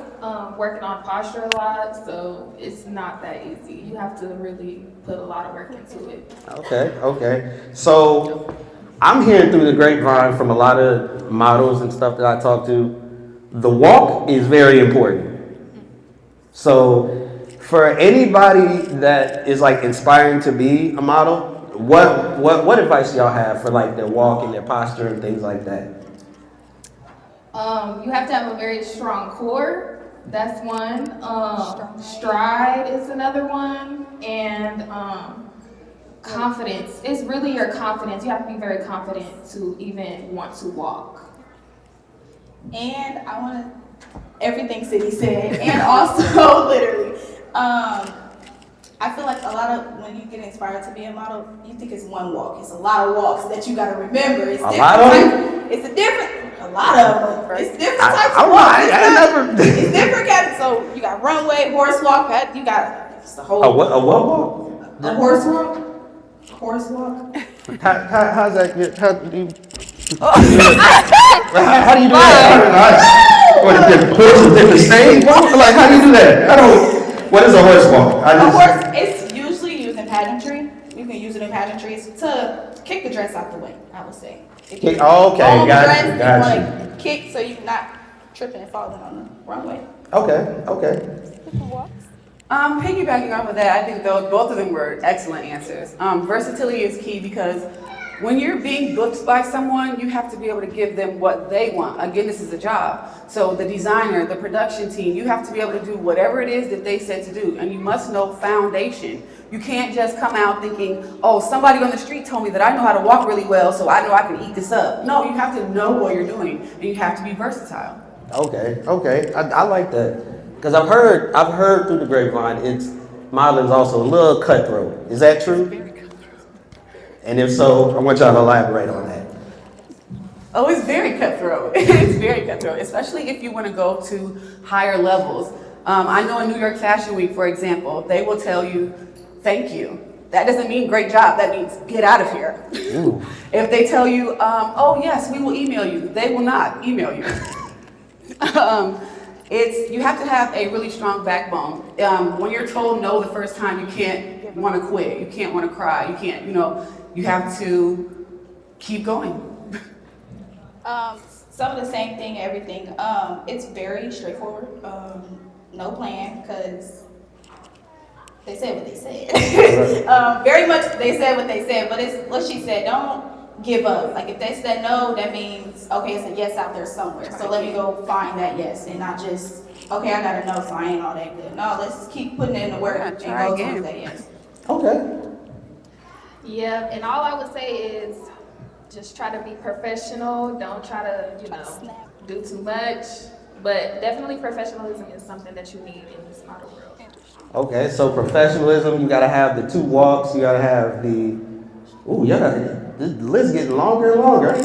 working on posture a lot, so it's not that easy. You have to really put a lot of work into it. Okay. So I'm hearing through the grapevine from a lot of models and stuff that I talk to, the walk is very important. So for anybody that is like inspiring to be a model, what advice do y'all have for like their walk and their posture and things like that? You have to have a very strong core. That's one. Stride is another one. And confidence. It's really your confidence. You have to be very confident to even want to walk. And I want to, everything Sydney said, and also literally, I feel like a lot of, when you get inspired to be a model, you think it's one walk. It's a lot of walks that you got to remember. It's a lot of them. It's different types of walks. It's different kinds. So you got runway, horse walk, you got it's the whole. A what walk? A horse walk. Horse walk. How's that? How do you do that? What is horses different stage? Like how do you do that? What is a horse walk? A horse, it's usually used in pageantry. You can use it in pageantries to kick the dress out the way, I would say. Okay, got you. Want to kick so you're not tripping and falling on the runway. Okay. Different walks. Piggybacking off of that, I think both of them were excellent answers. Versatility is key because when you're being booked by someone, you have to be able to give them what they want. Again, this is a job. So the designer, the production team, you have to be able to do whatever it is that they said to do. And you must know foundation. You can't just come out thinking, oh, somebody on the street told me that I know how to walk really well, so I know I can eat this up. No, you have to know what you're doing, and you have to be versatile. Okay. I like that. Because I've heard through the grapevine, modeling's also a little cutthroat. Is that true? Very cutthroat. And if so, I want y'all to elaborate on that. Oh, it's very cutthroat. It's very cutthroat, especially if you want to go to higher levels. I know in New York Fashion Week, for example, they will tell you, thank you. That doesn't mean great job, that means get out of here. If they tell you, oh yes, we will email you, they will not email you. You have to have a really strong backbone. When you're told no the first time, you can't want to quit, you can't want to cry, you can't, you have to keep going. Some of the same thing, everything. It's very straightforward. No plan, because they said what they said. Very much they said what they said, but it's what she said, don't give up. Like if they said no, that means, okay, it's a yes out there somewhere. So let me go find that yes and not just, okay, I got a no, so I ain't all that good. No, let's keep putting in the work and go towards that yes. Okay. Yeah, and all I would say is just try to be professional. Don't try to, do too much. But definitely professionalism is something that you need in this model world. Okay, so professionalism, you gotta have the 2 walks, you gotta have the, the list getting longer and longer.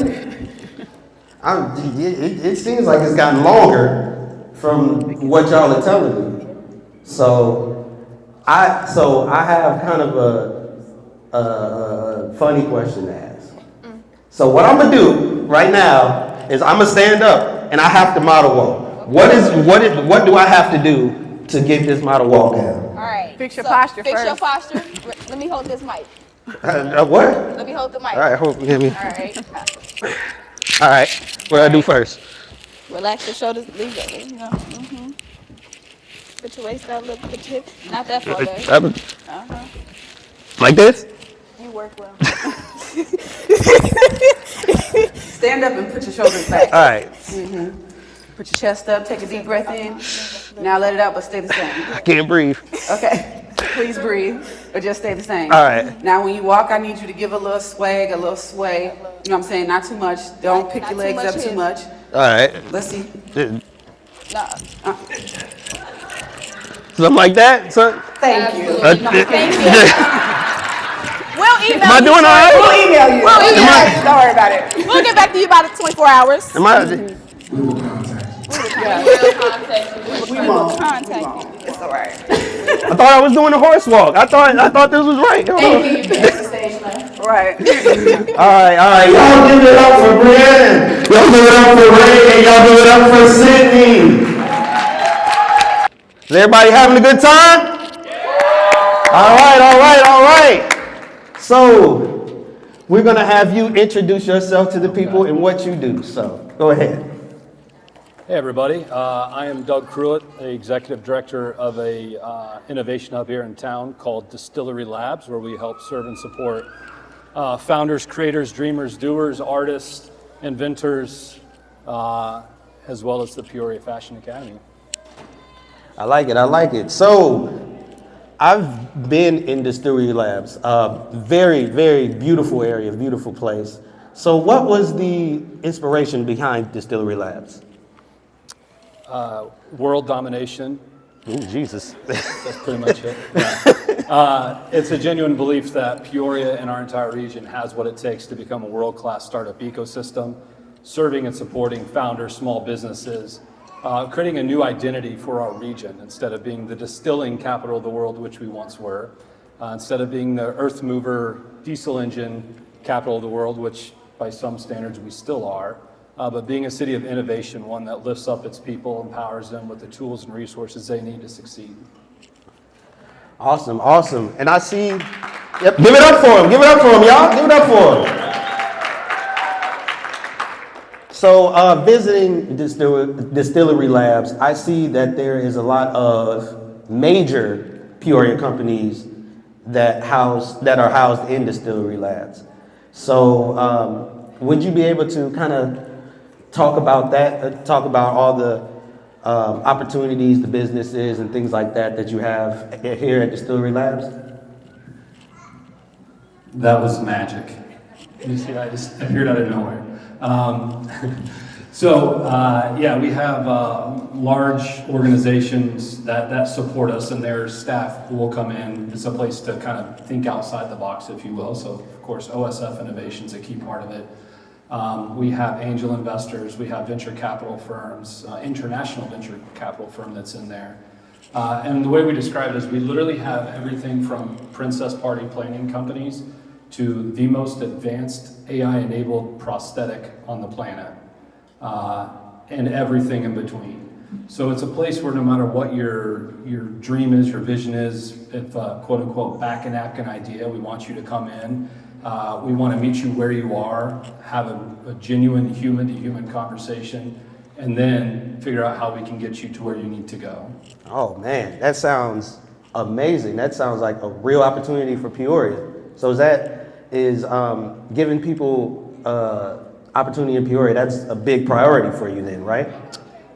It seems like it's gotten longer from what y'all are telling me. So I have kind of a funny question to ask. So what I'm gonna do right now is I'm gonna stand up and I have to model walk. What do I have to do to get this model walk down? All right. Fix your posture Fix first. your posture. Let me hold this mic. What? Let me hold the mic. All right, hold me. All right. All right, what do I do first? Relax your shoulders. Leave it. Put your waist out a little. Put your hip. Not that far back. Like this? You work well. Stand up and put your shoulders back. All right. Put your chest up, take a deep breath in. Now let it out, but stay the same. I can't breathe. Okay, please breathe, but just stay the same. All right. Now when you walk, I need you to give a little swag, a little sway. You know what I'm saying? Not too much. Don't pick your legs up too much. All right. Let's see. Something like that, son? Thank you. Thank you. We'll email Am I doing all right? We'll email you. We'll email you. Don't worry about it. We'll get back to you about 24 hours. Am I? We will contact you. We won't. Contact you. It's all right. I thought I was doing a horse walk. I thought this was right. Thank you. You fixed the stage left. Right. All right. Y'all give it up for Brianna. Y'all give it up for Ray, and y'all give it up for Sydney. Is everybody having a good time? All right. So, we're going to have you introduce yourself to the people and what you do. So, go ahead. Hey everybody, I am Doug Cruitt, the Executive Director of a innovation hub here in town called Distillery Labs, where we help serve and support founders, creators, dreamers, doers, artists, inventors, as well as the Peoria Fashion Academy. I like it. So, I've been in Distillery Labs, very, very beautiful area, beautiful place. So what was the inspiration behind Distillery Labs? World domination. Ooh, Jesus. That's pretty much it. Yeah. It's a genuine belief that Peoria and our entire region has what it takes to become a world-class startup ecosystem, serving and supporting founders, small businesses, creating a new identity for our region instead of being the distilling capital of the world, which we once were, instead of being the earth mover, diesel engine capital of the world, which by some standards we still are, but being a city of innovation, one that lifts up its people, empowers them with the tools and resources they need to succeed. Awesome. And I see, yep, give it up for him, y'all. Give it up for him. So visiting Distillery Labs, I see that there is a lot of major Peoria companies that are housed in Distillery Labs. So would you be able to kind of talk about that, talk about all the opportunities, the businesses and things like that you have here at Distillery Labs? That was magic. You see, I just appeared out of nowhere. Yeah, we have large organizations that support us, and their staff will come in. It's a place to kind of think outside the box, if you will. So, of course, OSF Innovation is a key part of it. We have angel investors, we have venture capital firms, international venture capital firm that's in there. And the way we describe it is we literally have everything from princess party planning companies to the most advanced AI-enabled prosthetic on the planet, and everything in between. So it's a place where no matter what your dream is, your vision is, if quote unquote back a napkin idea, we want you to come in. We want to meet you where you are, have a genuine human-to-human conversation, and then figure out how we can get you to where you need to go. Oh man, that sounds amazing. That sounds like a real opportunity for Peoria. So is giving people opportunity in Peoria, that's a big priority for you then, right?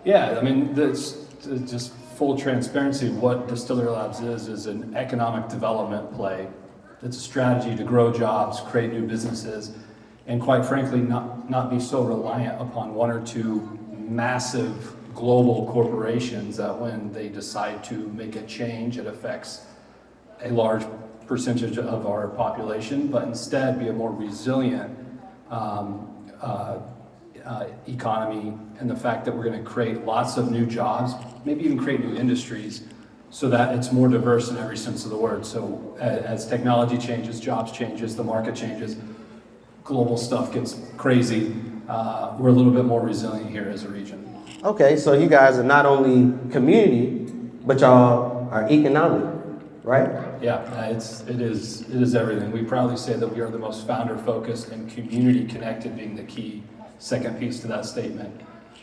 Yeah, I mean, that's just full transparency. What Distillery Labs is an economic development play. It's a strategy to grow jobs, create new businesses, and quite frankly, not be so reliant upon one or two massive global corporations that when they decide to make a change, it affects a large percentage of our population, but instead be a more resilient economy, and the fact that we're going to create lots of new jobs, maybe even create new industries, so that it's more diverse in every sense of the word. So as technology changes, jobs changes, the market changes, global stuff gets crazy, we're a little bit more resilient here as a region. Okay, so you guys are not only community, but y'all are economic, right? Yeah, it is everything. We proudly say that we are the most founder-focused and community-connected, being the key second piece to that statement.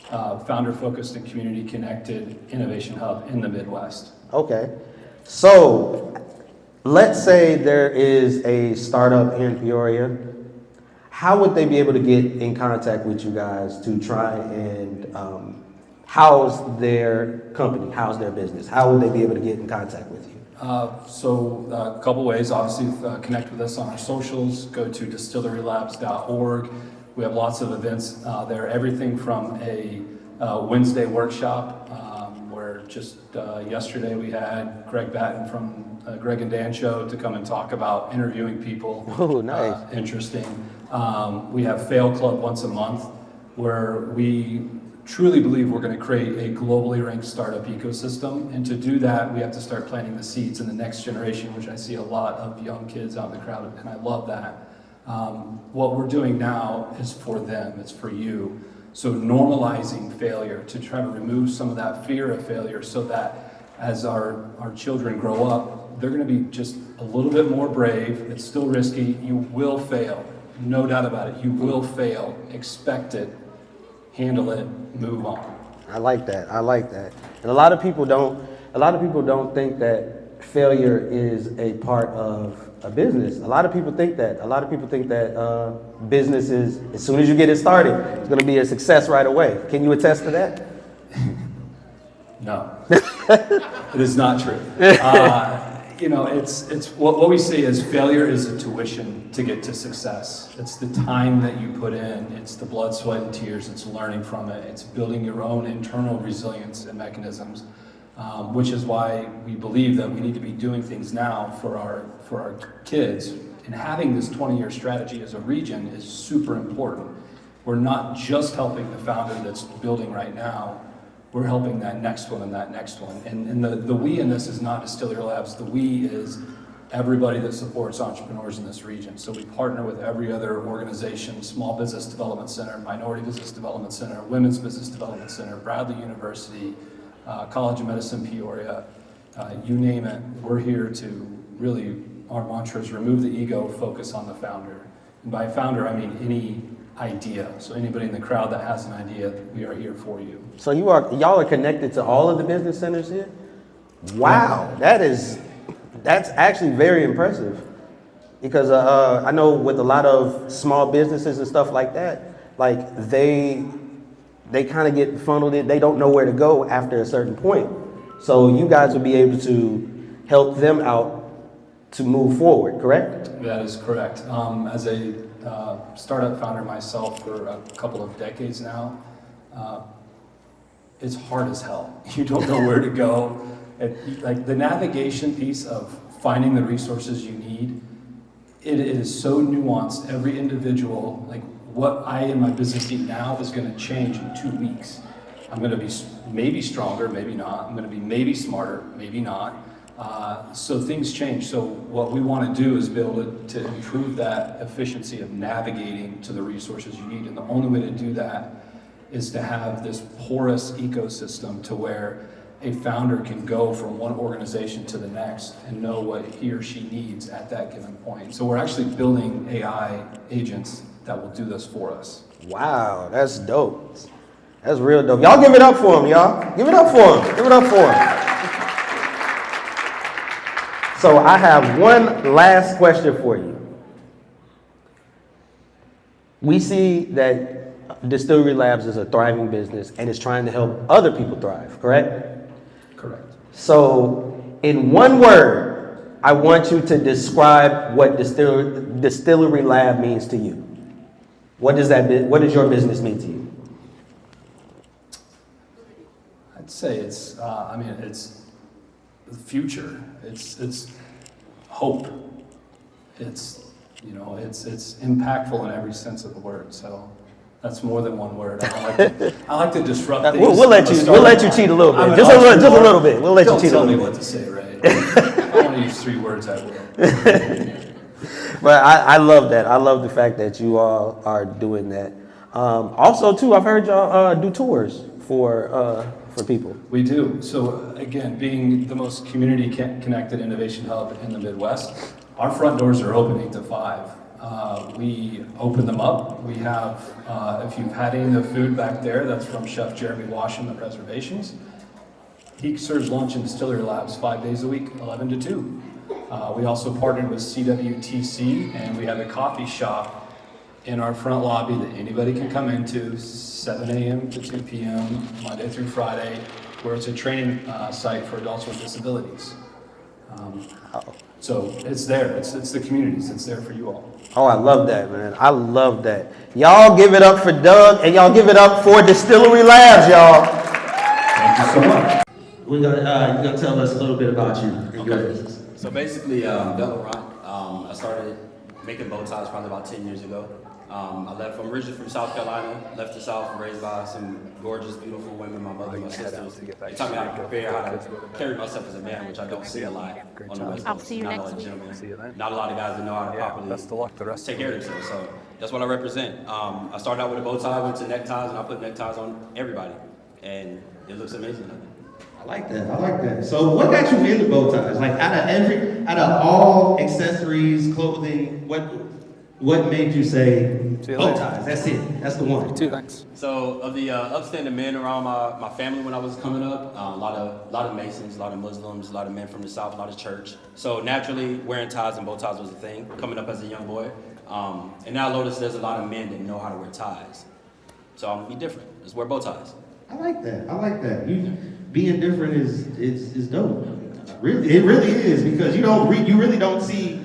Founder-focused and community-connected innovation hub in the Midwest. Okay, so let's say there is a startup here in Peoria. How would they be able to get in contact with you guys to try and house their company, house their business? How would they be able to get in contact with you? A couple ways. Obviously, connect with us on our socials. Go to distillery.labs.org. We have lots of events there. Everything from a Wednesday workshop, where just yesterday we had Greg Batten from Greg and Dan Show to come and talk about interviewing people. Oh, nice. Interesting. We have Fail Club once a month, where we truly believe we're going to create a globally ranked startup ecosystem. And to do that, we have to start planting the seeds in the next generation, which I see a lot of young kids out in the crowd, and I love that. What we're doing now is for them, it's for you. So normalizing failure to try to remove some of that fear of failure, so that as our children grow up, they're going to be just a little bit more brave. It's still risky. You will fail. No doubt about it. You will fail. Expect it. Handle it. Move on. I like that. I like that. And a lot of people don't think that failure is a part of a business. A lot of people think that. A lot of people think that business is, as soon as you get it started, it's going to be a success right away. Can you attest to that? No, it is not true. It's what we say is failure is a tuition to get to success. It's the time that you put in. It's the blood, sweat, and tears. It's learning from it. It's building your own internal resilience and mechanisms, which is why we believe that we need to be doing things now for our kids. And having this 20-year strategy as a region is super important. We're not just helping the founder that's building right now. We're helping that next one and that next one. And the we in this is not Distillery Labs. The we is everybody that supports entrepreneurs in this region. So we partner with every other organization, Small Business Development Center, Minority Business Development Center, Women's Business Development Center, Bradley University, College of Medicine Peoria, you name it. We're here to really, our mantra is remove the ego, focus on the founder. And by founder, I mean any idea. So anybody in the crowd that has an idea, we are here for you. So y'all are connected to all of the business centers here? Wow, that is That's actually very impressive. Because I know with a lot of small businesses and stuff like that, like they kind of get funneled in. They don't know where to go after a certain point. So you guys will be able to help them out to move forward, correct? That is correct. As a startup founder myself for a couple of decades now, it's hard as hell. You don't know where to go. Like the navigation piece of finding the resources you need, it is so nuanced. Every individual, like what I in my business need now is going to change in 2 weeks. I'm going to be maybe stronger, maybe not. I'm going to be maybe smarter, maybe not. So things change. So what we want to do is be able to improve that efficiency of navigating to the resources you need. And the only way to do that is to have this porous ecosystem to where a founder can go from one organization to the next and know what he or she needs at that given point. So we're actually building AI agents that will do this for us. Wow, that's dope. That's real dope. Y'all give it up for him, y'all. Give it up for him. Give it up for him. So I have one last question for you. We see that Distillery Labs is a thriving business and is trying to help other people thrive, correct? Correct. So in one word, I want you to describe what Distillery Lab means to you. What does your business mean to you? I'd say it's the future. It's hope. It's impactful in every sense of the word. So that's more than one word. I like to disrupt things. We'll let you cheat a little bit. Just a little bit. We'll let you cheat a little bit. Don't tell me what to say, Ray. If I want to use 3 words, I will. But I love that. I love the fact that you all are doing that. Also, too, I've heard y'all do tours for people. We do. So again, being the most community-connected innovation hub in the Midwest, our front doors are open 8 to 5. We open them up. We have, if you've had any of the food back there, that's from Chef Jeremy Washington at Reservations. He serves lunch in Distillery Labs 5 days a week, 11 to 2. We also partnered with CWTC, and we have a coffee shop in our front lobby that anybody can come into, 7 a.m. to 2 p.m., Monday through Friday, where it's a training site for adults with disabilities. So it's there. It's the communities. It's there for you all. Oh, I love that, man. I love that. Y'all give it up for Doug, and y'all give it up for Distillery Labs, y'all. Thank you so much. You're gonna tell us a little bit about you and your business. So basically, Del Laurent, I started making bow ties probably about 10 years ago. I'm originally from South Carolina, left the South, raised by some gorgeous, beautiful women, my mother, my sisters. They taught me how to prepare, how to carry myself as a man, which I don't see a lot on the West Coast. I'll see you next week. Not a lot of guys that know how to properly take care of themselves. So that's what I represent. I started out with a bow tie, went to neckties, and I put neckties on everybody. And it looks amazing. I like that. So what got you into bow ties? Like out of all accessories, clothing, what made you say bow ties? That's it. That's the one. Thanks. So of the upstanding men around my family when I was coming up, a lot of Masons, a lot of Muslims, a lot of men from the South, a lot of church. So naturally, wearing ties and bow ties was a thing coming up as a young boy. And now I notice there's a lot of men that know how to wear ties. So I'm gonna be different. Just wear bow ties. I like that. You being different is dope. Really, it really is, because you really don't see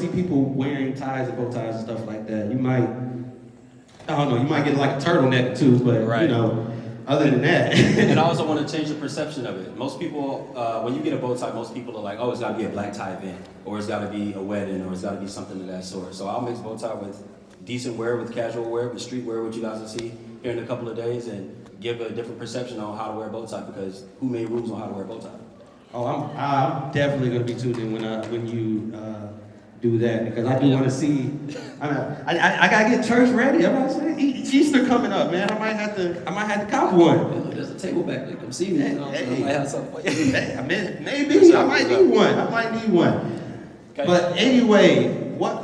people wearing ties and bow ties and stuff like that. You might get like a turtleneck or two, but other than that. And I also want to change the perception of it. Most people, when you get a bow tie, most people are like, oh, it's got to be a black tie event, or it's got to be a wedding, or it's got to be something of that sort. So I'll mix bow tie with decent wear, with casual wear, with street wear, which you guys will see here in a couple of days, and give a different perception on how to wear a bow tie, because who made rules on how to wear a bow tie? Oh, I'm definitely gonna be tuned in when you do that, because I do want to see. I gotta get church ready. I'm about to say Easter coming up, man. I might have to cop one. Hey, look, there's a table back there. Come see me. I might have something for you. Maybe I might need one. Okay. But anyway, what?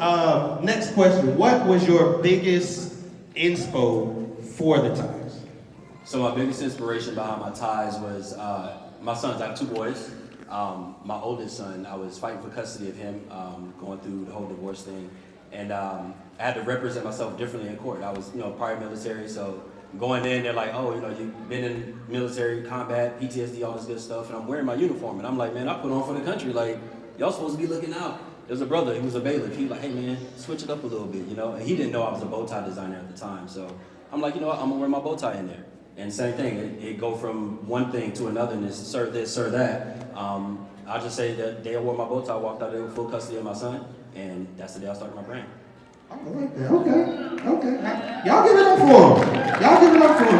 Next question. What was your biggest inspo for the ties? So my biggest inspiration behind my ties was my sons. I have 2 boys. my oldest son, I was fighting for custody of him, going through the whole divorce thing. And I had to represent myself differently in court. I was, prior military, so going in, they're like, oh, you've been in military, combat, PTSD, all this good stuff, and I'm wearing my uniform. And I'm like, man, I put on for the country. Like, y'all supposed to be looking out. There's a brother, he was a bailiff. He was like, hey, man, switch it up a little bit, And he didn't know I was a bow tie designer at the time. So I'm like, you know what, I'm going to wear my bow tie in there. And same thing, it go from one thing to another, and it's sir this, sir that. I'll just say that day I wore my bow tie, walked out there with full custody of my son, and that's the day I started my brand. I like that. Okay. Y'all give it up for him.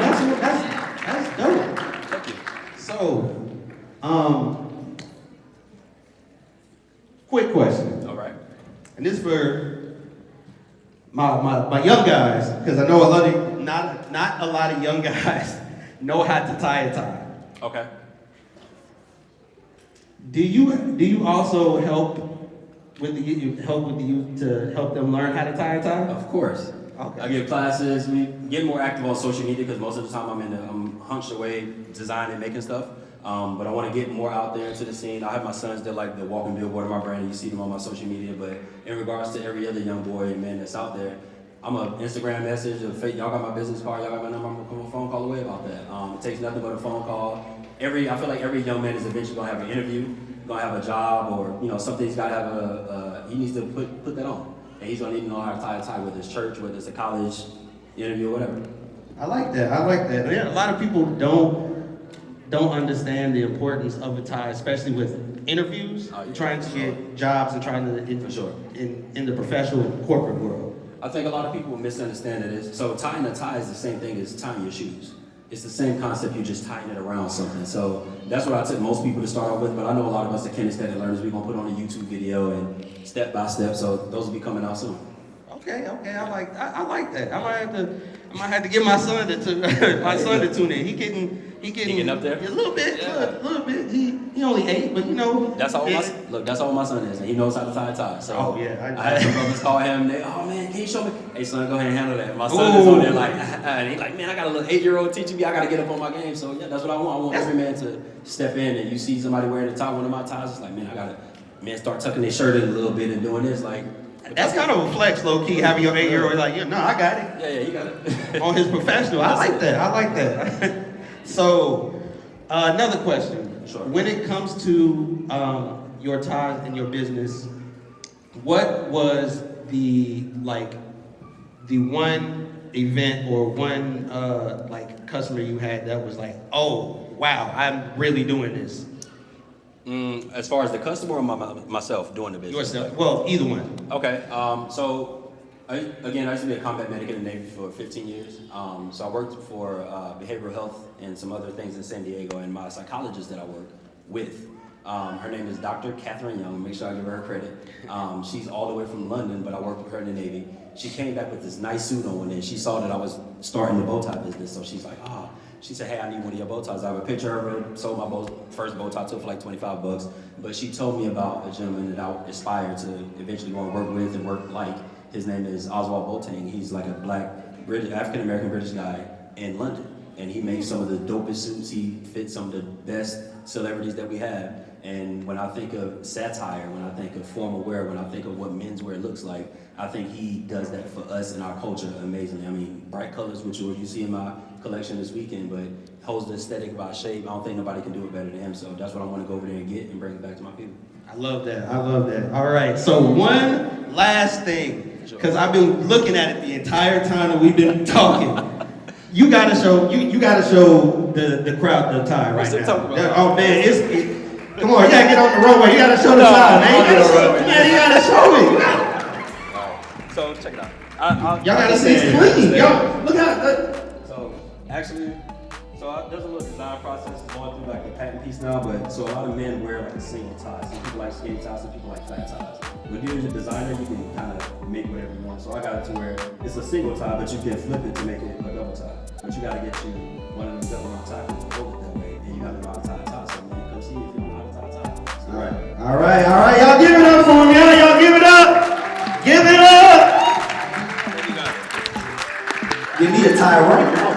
That's dope. Thank you. So, quick question. All right. And this is for my young guys, because I know not a lot of young guys know how to tie a tie. Okay. Do you also help with the youth to help them learn how to tie a tie? Of course. Okay. I give classes. We get more active on social media because most of the time I'm hunched away designing, making stuff. But I want to get more out there into the scene. I have my sons, they're like the walking billboard of my brand. You see them on my social media. But in regards to every other young boy and man that's out there, I'm an Instagram message. Y'all got my business card. Y'all got my number. I'm gonna come a phone call away about that. It takes nothing but a phone call. I feel like every young man is eventually gonna have an interview, gonna have a job, or something. He's gotta have he needs to put that on, and he's gonna need to know how to tie a tie, whether it's church, whether it's a college interview, or whatever. I like that. Yeah, a lot of people don't understand the importance of a tie, especially with interviews, trying to get jobs and trying to in the professional corporate world. I think a lot of people misunderstand it. So tying a tie is the same thing as tying your shoes. It's the same concept, you're just tying it around something. So that's what I took most people to start off with, but I know a lot of us that kinesthetic learners, we're gonna put on a YouTube video and step by step, so those will be coming out soon. Okay, I like that. I might have to get my son to tune in. He getting up there? A little bit. He only 8, but That's all my son is, and he knows how to tie a tie. So yeah, I had some brothers call him. Oh man, can you show me? Hey son, go ahead and handle that. My son is on there like, and he's like, man, I got a little 8-year-old teaching me. I got to get up on my game. So yeah, that's what I want. I want every man to step in, and you see somebody wearing the tie, one of my ties. It's like, man, start tucking their shirt in a little bit and doing this like. That's kind of a flex, low key, having your 8-year-old like, no, I got it. Yeah, you got it. On his professional, I like that. So, another question. Sure. When it comes to your ties and your business, what was the one event or one customer you had that was like, oh wow, I'm really doing this? As far as the customer or myself doing the business? Yourself. Well, either one. Okay. So I used to be a combat medic in the Navy for 15 years. So I worked for behavioral health and some other things in San Diego. And my psychologist that I work with, her name is Dr. Catherine Young. Make sure I give her credit. She's all the way from London, but I worked with her in the Navy. She came back with this nice suit on one day. She saw that I was starting the bow tie business. So she's like, she said, hey, I need one of your bow ties. I have a picture of her, sold my first bow tie to her for like $25. But she told me about a gentleman that I aspired to eventually go and work with and work like. His name is Oswald Boateng. He's like a black, African-American British guy in London. And he makes some of the dopest suits. He fits some of the best celebrities that we have. And when I think of satire, when I think of formal wear, when I think of what menswear looks like, I think he does that for us and our culture amazingly. I mean, bright colors, which you see in my collection this weekend, but holds the aesthetic of our shape. I don't think nobody can do it better than him. So that's what I want to go over there and get and bring it back to my people. I love that. All right. So one last thing, because I've been looking at it the entire time that we've been talking. You gotta show the crowd the tie right now. Oh man, come on, you gotta get on the runway. You gotta show the tie, man. You gotta show it. So check it out. Y'all gotta see it's clean. Yo, look how. So actually, there's a little design process going through like the patent piece now, but so a lot of men wear like a single tie. Some people like skinny ties, some people like flat ties. When you're a designer, you can kind of make whatever you want. So I got it to where it's a single tie, but you can flip it to make it a double tie. But you gotta get you one of them double tie to hold it that way, and you gotta know how to tie a tie. So when you come see me if you don't know how to tie a tie. All right. Y'all give it up for him, y'all give it up. Give it up. Give me a tie right now.